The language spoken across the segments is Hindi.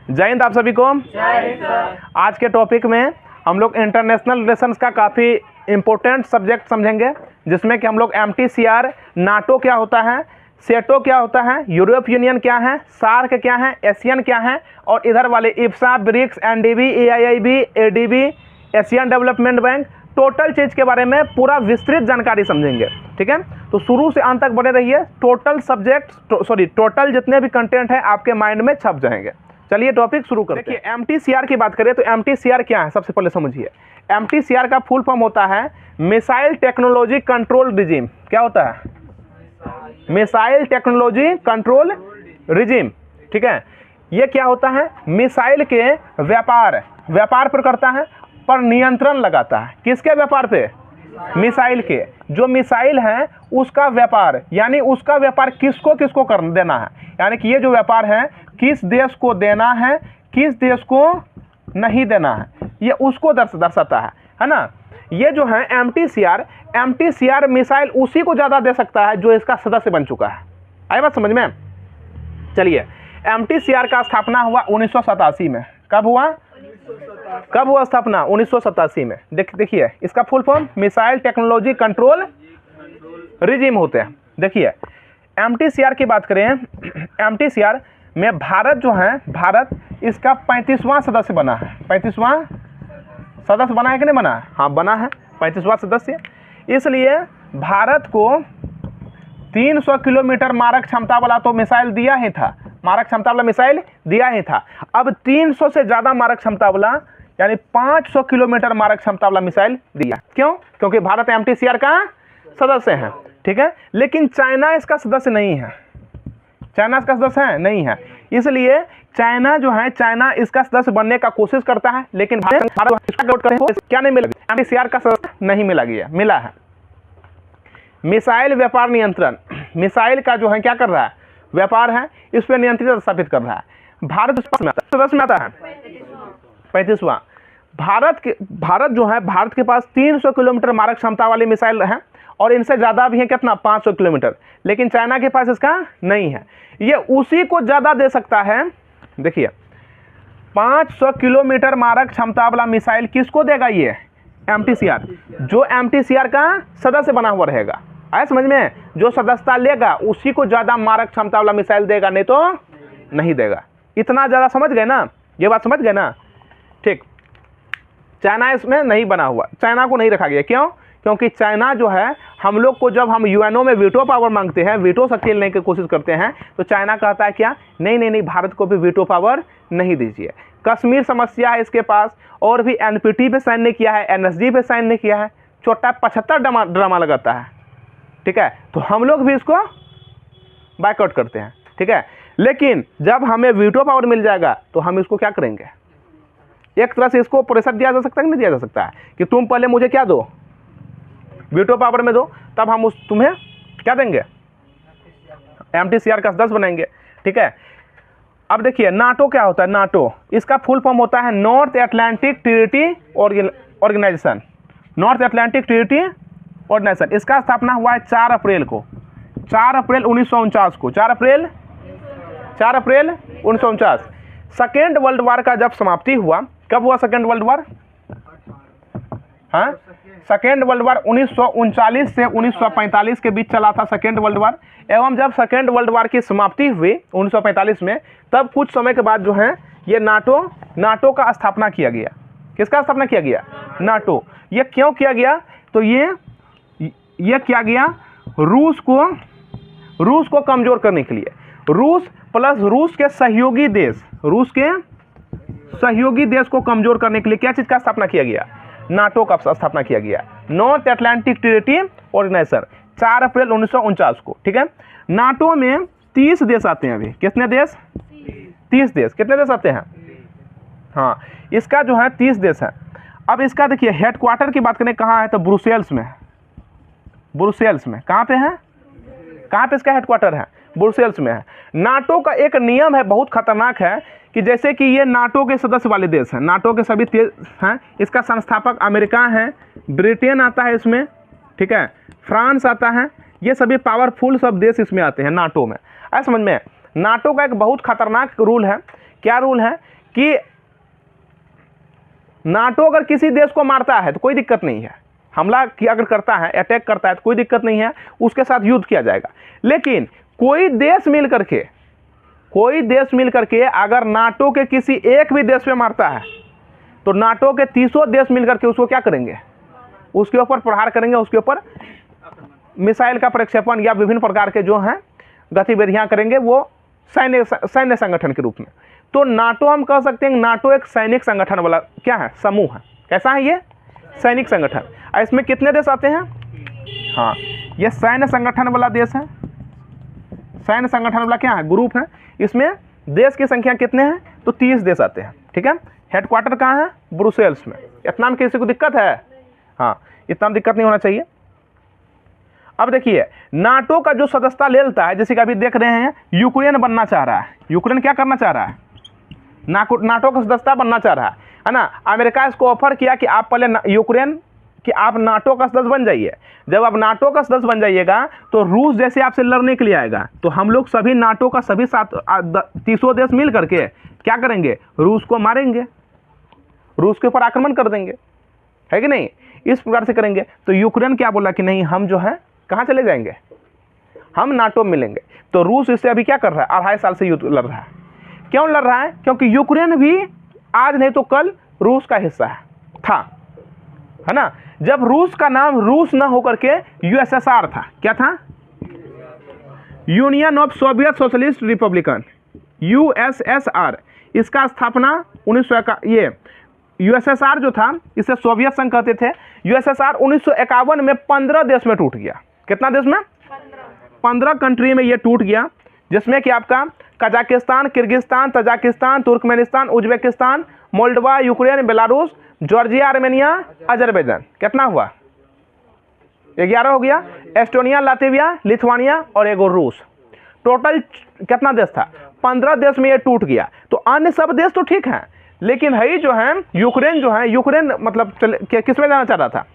जय हिंद आप सभी को। आज के टॉपिक में हम लोग इंटरनेशनल रिलेशंस का काफ़ी इम्पोर्टेंट सब्जेक्ट समझेंगे, जिसमें कि हम लोग MTCR, नाटो क्या होता है, सेटो क्या होता है, यूरोप यूनियन क्या है, सार्क क्या है, एशियन क्या है, और इधर वाले इप्सा, BRICS, NDB, AIIB, ADB, Asian development bank, total चीज़ के बारे में पूरा विस्तृत जानकारी समझेंगे। ठीक है, तो शुरू से अंत तक बने रहिए। टोटल जितने भी कंटेंट है आपके माइंड में छप जाएंगे। चलिए टॉपिक शुरू करते हैं। देखिए MTCR की बात करें तो MTCR क्या है, सबसे पहले समझिए। MTCR का फुल फॉर्म होता है मिसाइल टेक्नोलॉजी कंट्रोल रिजीम। क्या होता है? Missile technology control regime. ठीक है, ये क्या होता है? मिसाइल के व्यापार पर करता है, पर नियंत्रण लगाता है। किसके व्यापार पे? मिसाइल के। जो मिसाइल है उसका व्यापार, यानी उसका व्यापार किसको किसको कर देना है, यानी कि ये जो व्यापार है किस देश को देना है, किस देश को नहीं देना है, ये उसको दर्शाता है ना। ये जो है MTCR मिसाइल उसी को ज़्यादा दे सकता है जो इसका सदस्य बन चुका है। आई बात समझ में? चलिए, MTCR का स्थापना हुआ 1987 में। कब हुआ स्थापना? 1987 में। देखिए इसका full form missile technology control regime होते हैं। देखिए MTCR की बात करें, MTCR में भारत जो है, भारत इसका 35वां सदस्य बना है। 35वां सदस्य बना है कि नहीं बना है? हाँ बना है, 35वां सदस्य। इसलिए भारत को 300 किलोमीटर मारक क्षमता वाला तो मिसाइल दिया ही था, मारक क्षमता वाला मिसाइल दिया ही था। अब 300 से ज़्यादा मारक क्षमता वाला, यानी 500 किलोमीटर मारक क्षमता वाला मिसाइल दिया। क्यों? क्योंकि भारत MTCR का सदस्य है। ठीक है, लेकिन चाइना इसका सदस्य नहीं है। चाइना इसका सदस्य है नहीं है, इसलिए चाइना जो है, चाइना इसका सदस्य बनने का कोशिश करता है, लेकिन भारत क्या नहीं मिला? MTCR का सदस्य नहीं मिला है। मिसाइल व्यापार नियंत्रण, मिसाइल का जो है क्या कर रहा है? व्यापार है, इस पर नियंत्रण स्थापित कर रहा है। भारत सदस्य में आता है 35वां। भारत जो है, भारत के पास 300 किलोमीटर मारक क्षमता वाली मिसाइल है, और इनसे ज़्यादा भी है कितना? 500 किलोमीटर। लेकिन चाइना के पास इसका नहीं है। ये उसी को ज़्यादा दे सकता है। देखिए 500 किलोमीटर मारक क्षमता वाला मिसाइल किसको देगा? ये MTCR, जो MTCR का सदस्य बना हुआ रहेगा। आया समझ में? जो सदस्यता लेगा उसी को ज़्यादा मारक क्षमता वाला मिसाइल देगा, नहीं तो नहीं देगा। इतना ज़्यादा समझ गए ना? ये बात समझ गए ना? ठीक, चाइना इसमें नहीं बना हुआ, चाइना को नहीं रखा गया। क्यों? क्योंकि चाइना जो है, हम लोग को जब हम UNO में वीटो पावर मांगते हैं, वीटो शक्ति लेने की कोशिश करते हैं, तो चाइना कहता है क्या? नहीं, भारत को भी वीटो पावर नहीं दीजिए। कश्मीर समस्या है इसके पास, और भी NPT पे साइन नहीं किया है, NSG पे साइन नहीं किया है, छोटा 75 ड्रामा लगाता है। ठीक है, तो हम लोग भी इसको बायकॉट करते हैं। ठीक है, लेकिन जब हमें वीटो पावर मिल जाएगा तो हम इसको क्या करेंगे? एक तरह से इसको प्रेशर दिया जा सकता है कि नहीं दिया जा सकता है, कि तुम पहले मुझे क्या दो? वीटो पावर में दो, तब हम तुम्हें क्या देंगे? MTCR का सदस्य बनाएंगे। ठीक है, अब देखिए नाटो क्या होता है? नाटो, इसका फुल फॉर्म होता है North Atlantic Treaty Organisation. North Atlantic Treaty Organisation, इसका स्थापना हुआ है 4 अप्रैल को, 4 अप्रैल 1949 को। 4 अप्रैल 1949। सेकेंड वर्ल्ड वार का जब समाप्ति हुआ, कब हुआ सेकेंड वर्ल्ड वार? हाँ, सेकेंड वर्ल्ड वार 1939 से 1945 के बीच चला था सेकेंड वर्ल्ड वार। एवं जब सेकेंड वर्ल्ड वार की समाप्ति हुई 1945 में, तब कुछ समय के बाद जो है ये नाटो का स्थापना किया गया। किसका स्थापना किया गया? नाटो। ये क्यों किया गया? तो ये किया गया रूस को कमजोर करने के लिए। रूस प्लस रूस के सहयोगी देश को कमजोर करने के लिए क्या चीज का स्थापना किया गया? नाटो का स्थापना किया गया, नॉर्थ अटलांटिक ट्रीटी ऑर्गेनाइजेशन, 4 अप्रैल 1949 को। ठीक है, नाटो में 30 देश आते हैं अभी। कितने देश? 30 देश। कितने देश आते हैं? हाँ, इसका जो है 30 देश है। अब इसका देखिए हेडक्वार्टर की बात करें, कहाँ है? तो ब्रुसेल्स में। कहाँ पे है? कहाँ पे इसका हेडक्वार्टर है? ब्रुसेल्स में है। नाटो का एक नियम है, बहुत खतरनाक है, कि जैसे कि ये नाटो के सदस्य वाले देश हैं, नाटो के सभी देश हैं। इसका संस्थापक अमेरिका है, ब्रिटेन आता है इसमें, ठीक है, फ्रांस आता है, ये सभी पावरफुल सब देश इसमें आते हैं नाटो में। ऐसा समझ में? नाटो का एक बहुत खतरनाक रूल है। क्या रूल है? कि नाटो अगर किसी देश को मारता है तो कोई दिक्कत नहीं है, हमला किया अगर करता है, अटैक करता है तो कोई दिक्कत नहीं है, उसके साथ युद्ध किया जाएगा। लेकिन कोई देश मिल करके अगर नाटो के किसी एक भी देश पे मारता है तो नाटो के 30 देश मिल करके उसको क्या करेंगे, उसके ऊपर प्रहार करेंगे, उसके ऊपर मिसाइल का प्रक्षेपण या विभिन्न प्रकार के जो हैं गतिविधियां करेंगे, वो सैन्य संगठन के रूप में। तो नाटो हम कह सकते हैं नाटो एक सैनिक संगठन वाला क्या है, समूह है। कैसा है ये, सैनिक संगठन। इसमें कितने देश आते हैं, हाँ ये सैन्य संगठन वाला देश है, सैन्य संगठन वाला क्या है, ग्रुप है। इसमें देश की संख्या कितने हैं, तो 30 देश आते हैं, ठीक है। हेडक्वार्टर कहाँ है, ब्रुसेल्स में। इतना में किसी को दिक्कत है, हाँ इतना दिक्कत नहीं होना चाहिए। अब देखिए नाटो का जो सदस्यता ले लेता है, जैसे कि अभी देख रहे हैं यूक्रेन बनना चाह रहा है, यूक्रेन क्या करना चाह रहा है, नाटो का सदस्यता बनना चाह रहा है ना। अमेरिका इसको ऑफर किया कि आप पहले यूक्रेन कि आप नाटो का सदस्य बन जाइए। जब आप नाटो का सदस्य बन जाइएगा तो रूस जैसे आपसे लड़ने के लिए आएगा, तो हम लोग सभी नाटो का सभी 30 देश मिल करके क्या करेंगे, रूस को मारेंगे, रूस के ऊपर आक्रमण कर देंगे, है कि नहीं। इस प्रकार से करेंगे। तो यूक्रेन क्या बोला कि नहीं, हम जो है कहाँ चले जाएंगे, हम नाटो में मिलेंगे। तो रूस इससे अभी क्या कर रहा है, 2.5 साल से युद्ध लड़ रहा है। क्यों लड़ रहा है, क्योंकि यूक्रेन भी आज नहीं तो कल रूस का हिस्सा है ना। जब रूस का नाम रूस ना होकर के यूएसएसआर था, क्या था, union of Soviet socialist Republican, USSR, इसका स्थापना 1900 ये यूएसएसआर जो था इसे सोवियत संघ कहते थे। यूएसएसआर 1951 में 15 देश में टूट गया। कितना देश में, 15 कंट्री में ये टूट गया, जिसमें कि आपका Kazakhstan, Kyrgyzstan, Tajikistan, Turkmenistan, Uzbekistan, Moldova, Ukraine, Belarus, Georgia, Armenia, Azerbaijan. कितना हुआ, 11 हो गया। एस्टोनिया, लातविया, लिथुआनिया और एगो रूस। टोटल कितना देश था, 15 देश में ये टूट गया। तो अन्य सब देश तो ठीक है, लेकिन है जो है यूक्रेन जो है, यूक्रेन मतलब किस में जाना चाह रहा था,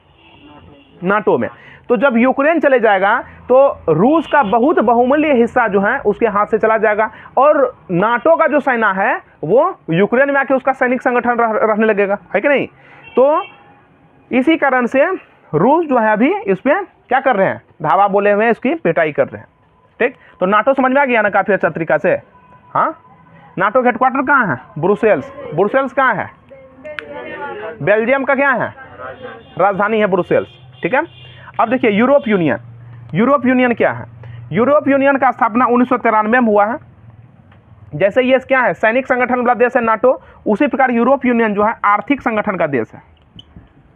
नाटो में। तो जब यूक्रेन चले जाएगा तो रूस का बहुत बहुमूल्य हिस्सा जो है उसके हाथ से चला जाएगा, और नाटो का जो सेना है वो यूक्रेन में आके उसका सैनिक संगठन रहने लगेगा, है कि नहीं। तो इसी कारण से रूस जो है अभी इस पर क्या कर रहे हैं, धावा बोले हुए इसकी पिटाई कर रहे हैं, ठीक। तो नाटो समझ में आ गया ना काफ़ी अच्छा तरीका से। हाँ, नाटो हेडक्वार्टर कहाँ है, ब्रुसेल्स। ब्रुसेल्स कहाँ है, बेल्जियम का क्या है, राजधानी है ब्रुसेल्स, ठीक है। अब देखिए यूरोप यूनियन, यूरोप यूनियन क्या है, यूरोप यूनियन का स्थापना 1993 में हुआ है। जैसे ये क्या है, सैनिक संगठन वाला देश है नाटो, उसी प्रकार यूरोप यूनियन जो है आर्थिक संगठन का देश है।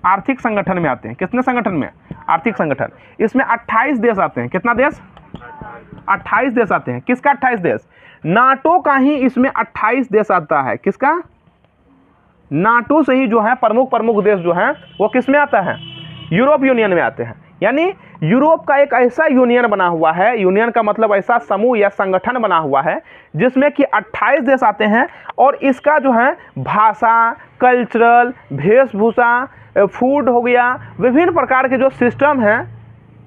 आर्थिक संगठन में आते हैं, कितने संगठन में, आर्थिक संगठन। इसमें 28 देश आते हैं। कितना देश, 28 देश आते हैं। किसका 28 देश, नाटो का ही इसमें 28 देश आता है। किसका, नाटो से ही जो है प्रमुख देश जो है वो किस में आता है, यूरोप यूनियन में आते हैं। यानी यूरोप का एक ऐसा यूनियन बना हुआ है, यूनियन का मतलब ऐसा समूह या संगठन बना हुआ है जिसमें कि 28 देश आते हैं, और इसका जो है भाषा, कल्चरल, वेशभूषा, फूड हो गया, विभिन्न प्रकार के जो सिस्टम हैं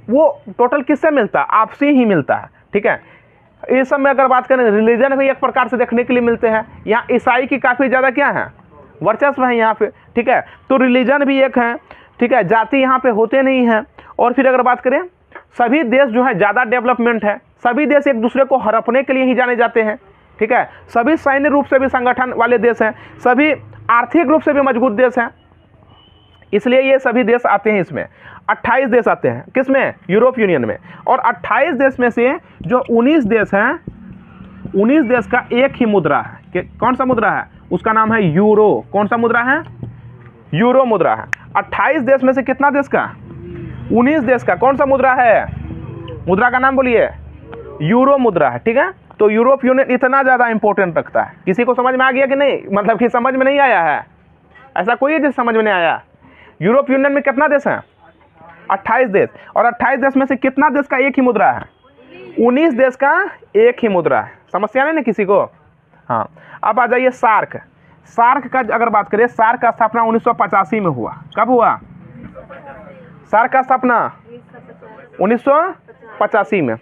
वो टोटल किससे मिलता है, आपसी ही मिलता है, ठीक है। इस सब में अगर बात करें, रिलीजन भी एक प्रकार से देखने के लिए मिलते हैं। यहाँ ईसाई की काफ़ी ज़्यादा क्या है, वर्चस्व है यहाँ पे, ठीक है। तो रिलीजन भी एक है, ठीक है। जाति यहाँ पे होते नहीं हैं। और फिर अगर बात करें, सभी देश जो है ज़्यादा डेवलपमेंट है, सभी देश एक दूसरे को हड़पने के लिए ही जाने जाते हैं, ठीक है। सभी सैन्य रूप से भी संगठन वाले देश हैं, सभी आर्थिक रूप से भी मजबूत देश हैं, इसलिए ये सभी देश आते हैं। इसमें 28 देश आते हैं, किसमें, यूरोप यूनियन में। और 28 देश में से जो 19 देश हैं, 19 देश का एक ही मुद्रा है। कि कौन सा मुद्रा है, उसका नाम है यूरो। कौन सा मुद्रा है, यूरो मुद्रा है। 28 देश में से कितना देश का, 19 देश का कौन सा मुद्रा है, मुद्रा का नाम बोलिए, यूरो मुद्रा है, ठीक है। तो यूरोप यूनियन इतना ज़्यादा इंपॉर्टेंट रखता है। किसी को समझ में आ गया कि नहीं, मतलब कि समझ में नहीं आया है, ऐसा कोई है जिसे समझ में नहीं आया। यूरोप यूनियन में कितना देश हैं, 28 देश। और 28 देश में से कितना देश का एक ही मुद्रा है, 19 देश का एक ही मुद्रा है। समस्या नहीं ना किसी को। हाँ, अब आ जाइए सार्क। सार्क का अगर बात करें, सार्क का स्थापना 1985 में हुआ। कब हुआ, सार्क का स्थापना 1985 में।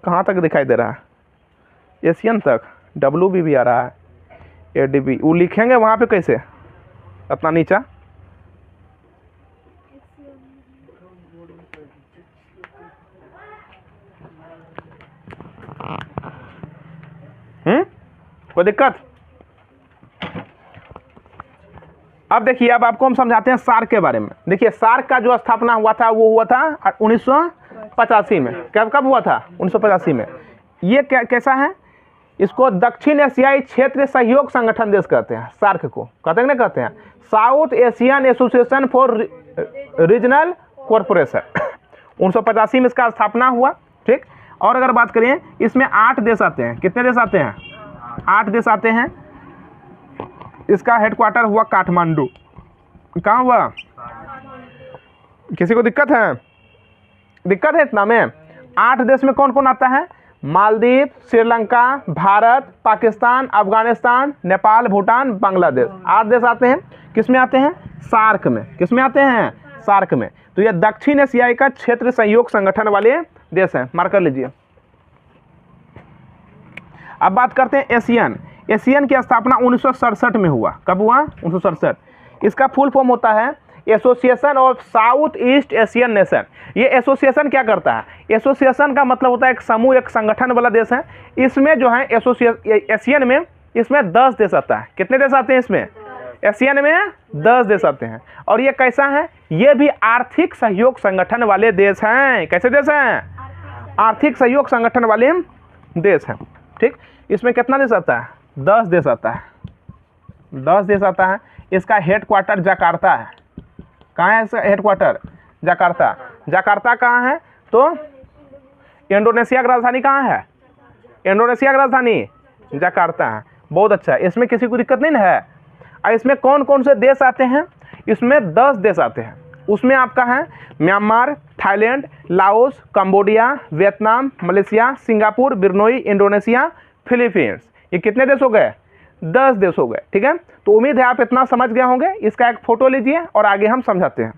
कहाँ तक दिखाई दे रहा है, एशियन तक, WB भी आ रहा है, ADB वो लिखेंगे वहाँ पे कैसे अपना नीचा? कोई दिक्कत? अब देखिए, अब आपको हम समझाते हैं सार्क के बारे में। देखिए, सार्क का जो स्थापना हुआ था वो हुआ था 1985 में। कब हुआ था? 1985 में। ये कैसा है? इसको दक्षिण एशियाई क्षेत्र सहयोग संगठन देश कहते हैं। सार्क को कहते हैं ना, कहते हैं south Asian association for regional corporation. 1985 में इसका स्थापना हुआ, ठीक। और अगर बात करें, इसमें 8 देश आते हैं। कितने देश आते हैं? 8 देश आते हैं। इसका हेडक्वार्टर हुआ काठमांडू। कहाँ हुआ? किसी को दिक्कत है? दिक्कत है इतना में? 8 देश में कौन कौन आता है? मालदीव, श्रीलंका, भारत, पाकिस्तान, अफगानिस्तान, नेपाल, भूटान, बांग्लादेश। 8 देश आते हैं। किस में आते हैं? सार्क में। किस में आते हैं? सार्क में। तो ये दक्षिण एशियाई का क्षेत्र सहयोग संगठन वाले देश हैं, मार्क कर लीजिए। अब बात करते हैं एशियन। एशियन की स्थापना 1967 में हुआ। कब हुआ? 1967। इसका फुल फॉर्म होता है association of south east Asian nation. ये एसोसिएशन क्या करता है? एसोसिएशन का मतलब होता है एक समूह, एक संगठन वाला देश है। इसमें जो है एशियन में, इसमें 10 देश आता है। कितने देश आते हैं इसमें? एशियन में 10 देश आते हैं। और ये कैसा है? ये भी आर्थिक सहयोग संगठन वाले देश हैं। कैसे देश हैं? आर्थिक सहयोग संगठन वाले देश हैं, ठीक। इसमें कितना देश आता है? 10 देश आता है। 10 देश आता है। इसका हेडक्वार्टर जकार्ता है। कहाँ है इसका हेडक्वार्टर? जकार्ता। जकार्ता कहाँ है? तो इंडोनेशिया की राजधानी कहाँ है? इंडोनेशिया की राजधानी जकार्ता है। बहुत अच्छा, इसमें किसी को दिक्कत नहीं ना है। और इसमें कौन कौन से देश आते हैं? इसमें 10 देश आते हैं। उसमें आपका है Myanmar, Thailand, Laos, Cambodia, Vietnam, Malaysia, Singapore, Brunei, Indonesia, Philippines. ये कितने देश हो गए? 10 देश हो गए, ठीक है। तो उम्मीद है आप इतना समझ गए होंगे। इसका एक फोटो लीजिए और आगे हम समझाते हैं।